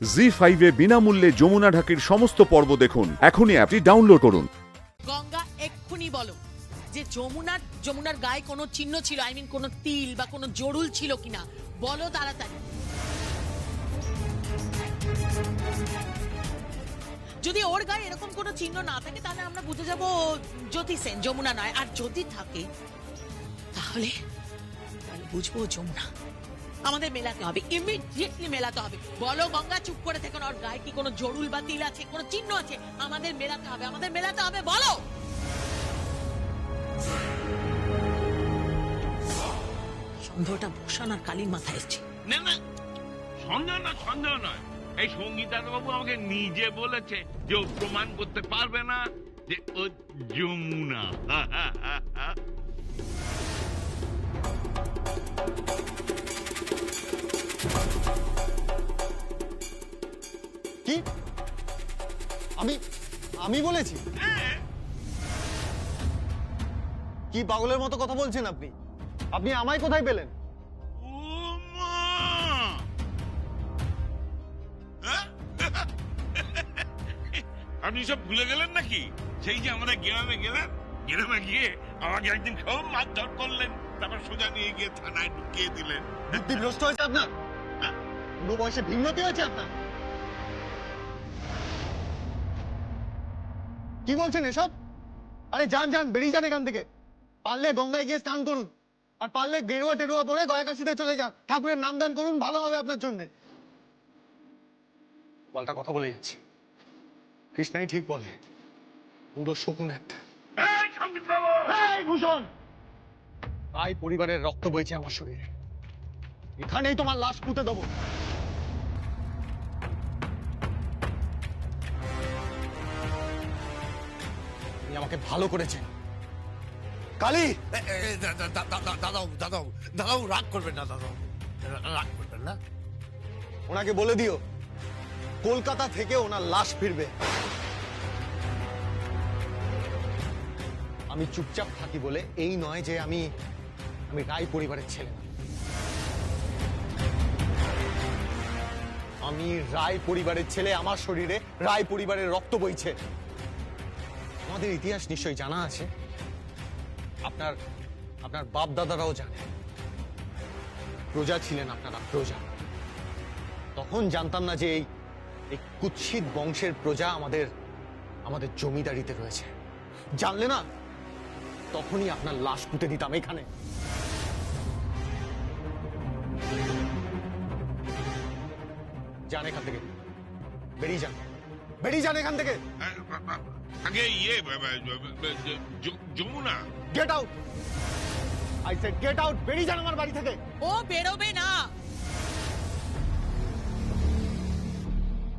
জি5 এ বিনামূল্যে যমুনা ঢাকির সমস্ত পর্ব দেখুন। এখনই অ্যাপটি ডাউনলোড করুন। গঙ্গা এক্ষুনি বলো যে যমুনার গায়ে কোনো চিহ্ন ছিল, আই মিন কোনো তিল বা কোনো জড়ুল ছিল কিনা, বলো তাড়াতাড়ি। যদি ওর গায়ে এরকম কোনো চিহ্ন না থাকে তাহলে আমরা বুঝে যাব জ্যোতি সেন, যমুনা নয়। আর যদি থাকে তাহলে বুঝবো যমুনা। আমাদের মেলাতে হবে, ইমিডিয়েটলি মেলাতে হবে। বলো গঙ্গা, চুপ করে থেকে ওর গায়ে কি কোনো জড়ুল বা তিল আছে, কোনো চিহ্ন আছে? আমাদের মেলাতে হবে, আমাদের মেলাতে হবে, বলো। সন্দেহটা ভূষণ আর কালীর মাথায় এসছে। না না, সন্দেহ নয়। এই সঙ্গীতা বাবু আমাকে নিজে বলেছে যে ও প্রমাণ করতে পারবে না যে ও যমুনা। কি আমি বলেছি? কি পাগলের মতো কথা বলছেন আপনি? আপনি আমায় কোথায় পেলেন? ও মা! আপনি সব ভুলে গেলেন নাকি? সেই যে আমরা গ্রামে গিয়ে আমাকে একদিন খুব মারধর করলেন, তারপর সোজা নিয়ে গিয়ে থানায় ঢুকিয়ে দিলেন। বুদ্ধি ভ্রষ্ট হয়েছে আপনার? বুড়ো বয়সে ভিন্নতি হয়েছে আপনার? কি বলছেন এসব? আরে যান বেরিয়ে যান এখান থেকে। পারলে গঙ্গায় গিয়ে স্নান করুন, আর পারলে গেরুয়া টেরুয়া পরে গয়া কাশিতে চলে যান, ঠাকুরের নাম দান করুন, ভালো হবে আপনার জন্য। পাল্টা কথা বলে যাচ্ছে। কৃষ্ণাই ঠিক বলে, পুরো শকুন একটা। এই ভূষণ, তাই পরিবারের রক্ত বইছে আমার শরীরে, এখানেই তোমার লাশ পুঁতে দেবো। তুমি আমাকে ভালো করেছেন কালী। দাদাও রাগ করবেন না, রাগ করবেন না। ওনাকে বলে দিও কলকাতা থেকে ওনার লাশ ফিরবে। আমি চুপচাপ থাকি বলে এই নয় যে আমি রায় পরিবারের ছেলে না। আমি রায় পরিবারের ছেলে, আমার শরীরে রায় পরিবারের রক্ত বইছে। আমাদের ইতিহাস নিশ্চয়ই জানা আছে, আপনার বাপ দাদারাও জানে। প্রজা ছিলেন আপনারা, প্রজা। তখন জানতাম না যে এই কুৎসিত বংশের প্রজা আমাদের জমিদারিতে রয়েছে। জানলে না, তখনই আপনার লাশ পুঁতে দিতাম এখানে। যান এখান থেকে, বেরিয়ে যান এখান থেকে। আগে Jamuna, get out, I said get out. বেরিয়ে যান আমার বাড়ি থেকে। ও বেরোবে না।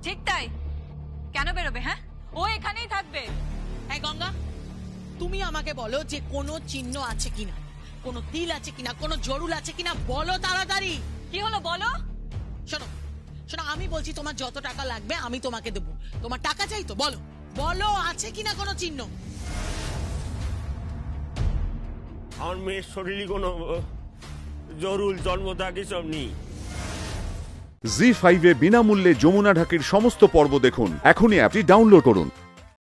ঠিক তাই, কেন বেরোবে? হ্যাঁ, ও এখানেই থাকবে। হ্যাঁ গঙ্গা, তুমি আমাকে বলো যে কোনো চিহ্ন আছে কিনা, কোনো তিল আছে কিনা, কোনো জড়ুল আছে কিনা, বলো তাড়াতাড়ি। কি হলো বলো? শোনো, আমি বলছি তোমার যত টাকা লাগবে আমি তোমাকে দেবো। তোমার টাকা চাই তো বলো, বলো আছে কিনা কোনো চিহ্ন। আমার মেয়ের শরীরে কোনো জরুল জন্মদাগ এসব নেই। জি5 এ বিনামূল্যে যমুনা ঢাকির সমস্ত পর্ব দেখুন। এখনই অ্যাপটি ডাউনলোড করুন।